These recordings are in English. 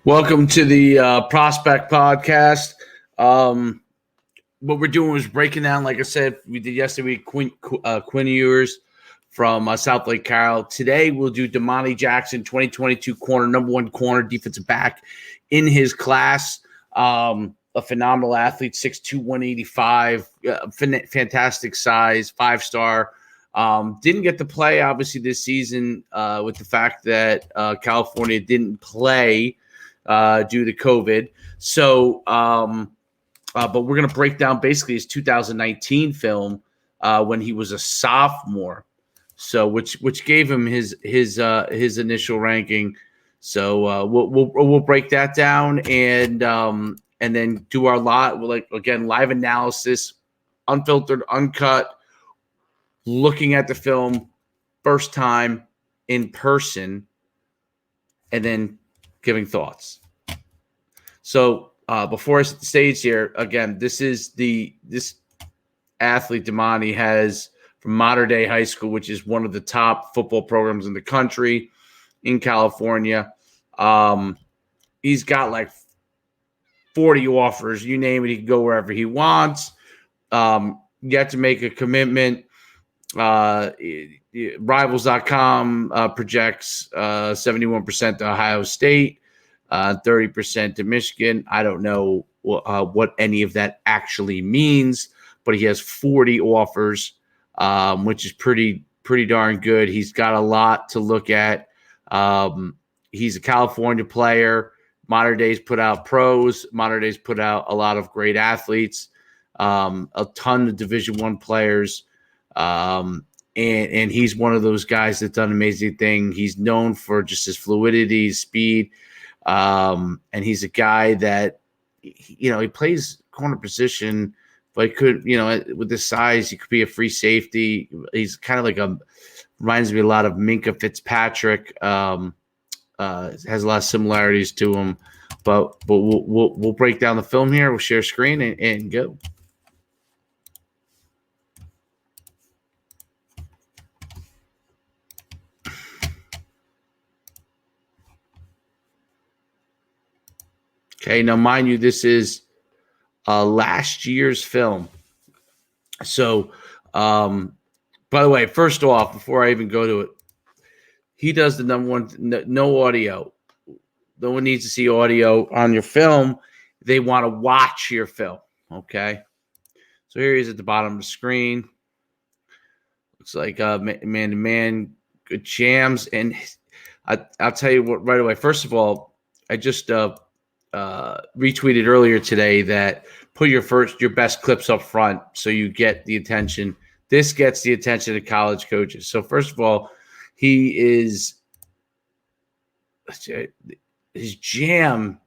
Welcome to the Prospect Podcast. What we're doing is breaking down, like I said, we did yesterday, Quinn Ewers from South Lake Carroll. Today, we'll do Domani Jackson, 2022 corner, number one corner, defensive back in his class. A phenomenal athlete, 6'2", 185, fantastic size, 5-star. Didn't get to play, obviously, this season with the fact that California didn't play due to COVID. So, but we're going to break down basically his 2019 film when he was a sophomore. So, which gave him his initial ranking. So we'll break that down and then do our live analysis, unfiltered, uncut, looking at the film first time in person, and then giving thoughts. So before I set the stage here, again, this athlete Domani has from Mater Dei High School, which is one of the top football programs in the country in California. He's got like 40 offers. You name it, he can go wherever he wants. Yet to make a commitment. Rivals.com projects 71% to Ohio State, 30% to Michigan. I don't know what any of that actually means, but he has 40 offers, which is pretty darn good. He's got a lot to look at. He's a California player. Mater Dei's put out pros. Mater Dei's put out a lot of great athletes, a ton of Division I players. And he's one of those guys that's done an amazing thing. He's known for just his fluidity, his speed. And he's a guy that, he plays corner position, but he could, with his size, he could be a free safety. He's kind of reminds me a lot of Minkah Fitzpatrick. Has a lot of similarities to him, but we'll break down the film here. We'll share screen and go. Okay, now mind you, this is last year's film. So, by the way, first off, before I even go to it, he does the number one, no audio. No one needs to see audio on your film. They want to watch your film, okay? So here he is at the bottom of the screen. Looks like man-to-man, good jams. And I'll tell you what right away. First of all, I just retweeted earlier today that put your best clips up front so you get the attention. This gets the attention of college coaches. So first of all, his jam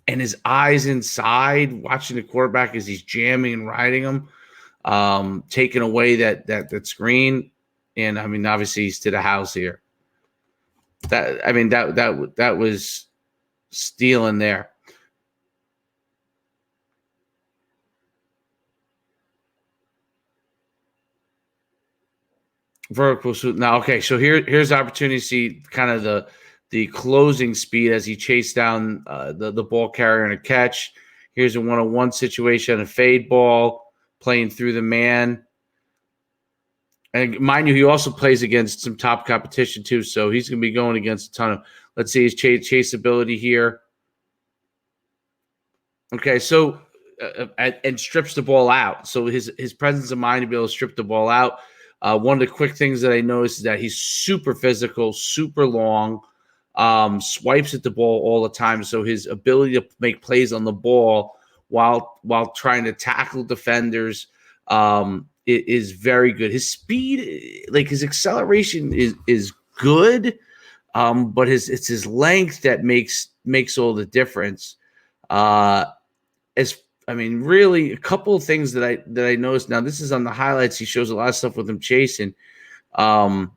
and his eyes inside, watching the quarterback as he's jamming and riding him, taking away that screen. And I mean, obviously he's to the house here. That was stealing there. Vertical swoop. Now, okay, so here's the opportunity to see kind of the closing speed as he chased down the ball carrier and a catch. Here's a one-on-one situation, a fade ball playing through the man. And mind you, he also plays against some top competition too, so he's going to be going against a ton of. Let's see his chase ability here. Okay, so and strips the ball out. So his presence of mind to be able to strip the ball out. One of the quick things that I noticed is that he's super physical, super long, swipes at the ball all the time. So his ability to make plays on the ball while trying to tackle defenders is very good. His speed, like his acceleration, is good, but it's his length that makes all the difference. Really, a couple of things that I noticed. Now, this is on the highlights. He shows a lot of stuff with him chasing. Some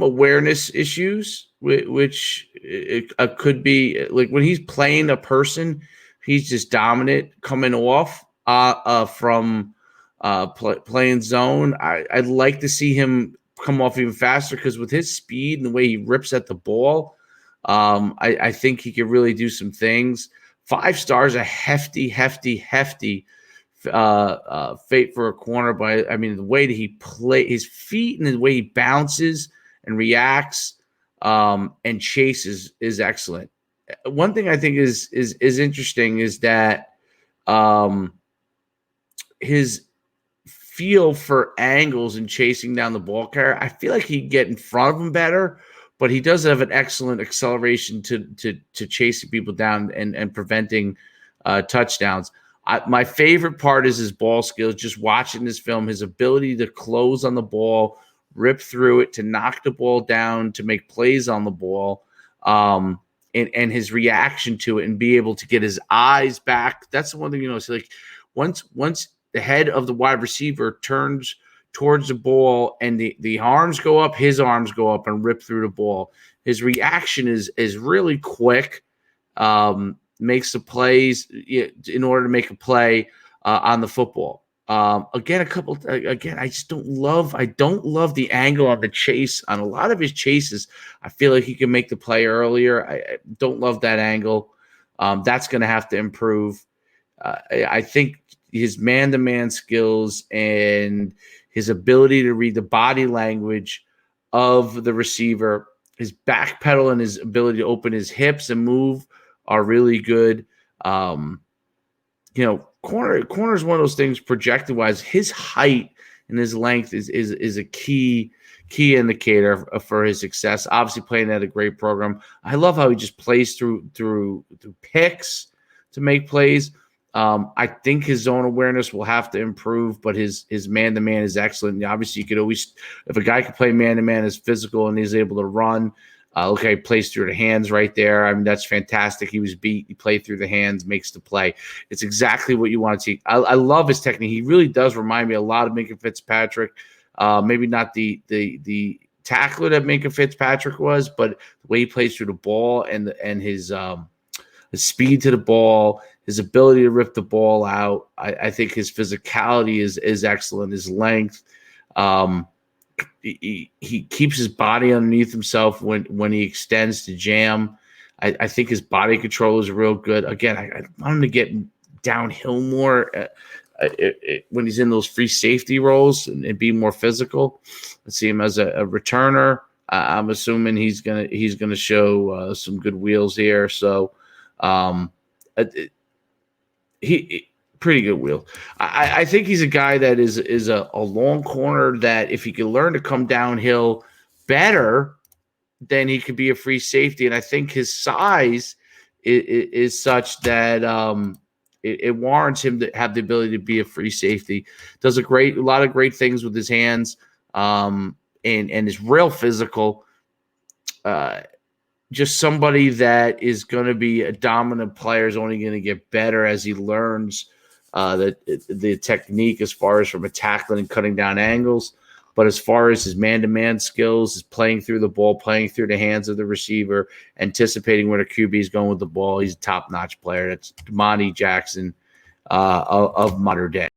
awareness issues, which it could be like when he's playing a person, he's just dominant coming off from playing zone. I'd like to see him come off even faster because with his speed and the way he rips at the ball, I think he could really do some things. 5 stars, a hefty fate for a corner. But I mean, the way that he plays, his feet and the way he bounces and reacts and chases is excellent. One thing I think is interesting is that his feel for angles and chasing down the ball carrier. I feel like he'd get in front of him better, but he does have an excellent acceleration to chasing people down and preventing touchdowns. My favorite part is his ball skills. Just watching this film, his ability to close on the ball, rip through it, to knock the ball down, to make plays on the ball, and his reaction to it, and be able to get his eyes back. That's the one thing, so like once the head of the wide receiver turns towards the ball and the arms go up, his arms go up and rip through the ball. His reaction is really quick, makes the plays in order to make a play on the football. I don't love the angle on the chase. On a lot of his chases, I feel like he can make the play earlier. I don't love that angle. That's going to have to improve. I think his man-to-man skills and his ability to read the body language of the receiver, his back pedal and his ability to open his hips and move are really good. Corner is one of those things projected-wise. His height and his length is a key indicator for his success. Obviously, playing at a great program. I love how he just plays through picks to make plays. I think his zone awareness will have to improve, but his man-to-man is excellent. And obviously, you could always, if a guy can play man-to-man, is physical and he's able to run. Look how he plays through the hands right there. I mean, that's fantastic. He was beat. He played through the hands, makes the play. It's exactly what you want to see. I love his technique. He really does remind me a lot of Minka Fitzpatrick. Maybe not the tackler that Minka Fitzpatrick was, but the way he plays through the ball and his speed to the ball, his ability to rip the ball out. I think his physicality is excellent. His length. He keeps his body underneath himself when he extends to jam. I think his body control is real good. Again, I want him to get downhill more when he's in those free safety roles and be more physical. Let's see him as a returner. I'm assuming he's gonna show some good wheels here. So he pretty good wheel. I think he's a guy that is a long corner that if he can learn to come downhill better, then he could be a free safety. And I think his size is such that it warrants him to have the ability to be a free safety. Does a lot of great things with his hands, and is real physical. Just somebody that is going to be a dominant player, is only going to get better as he learns the technique as far as from a tackling and cutting down angles. But as far as his man-to-man skills, his playing through the ball, playing through the hands of the receiver, anticipating where the QB is going with the ball, he's a top-notch player. That's Domani Jackson of modern day.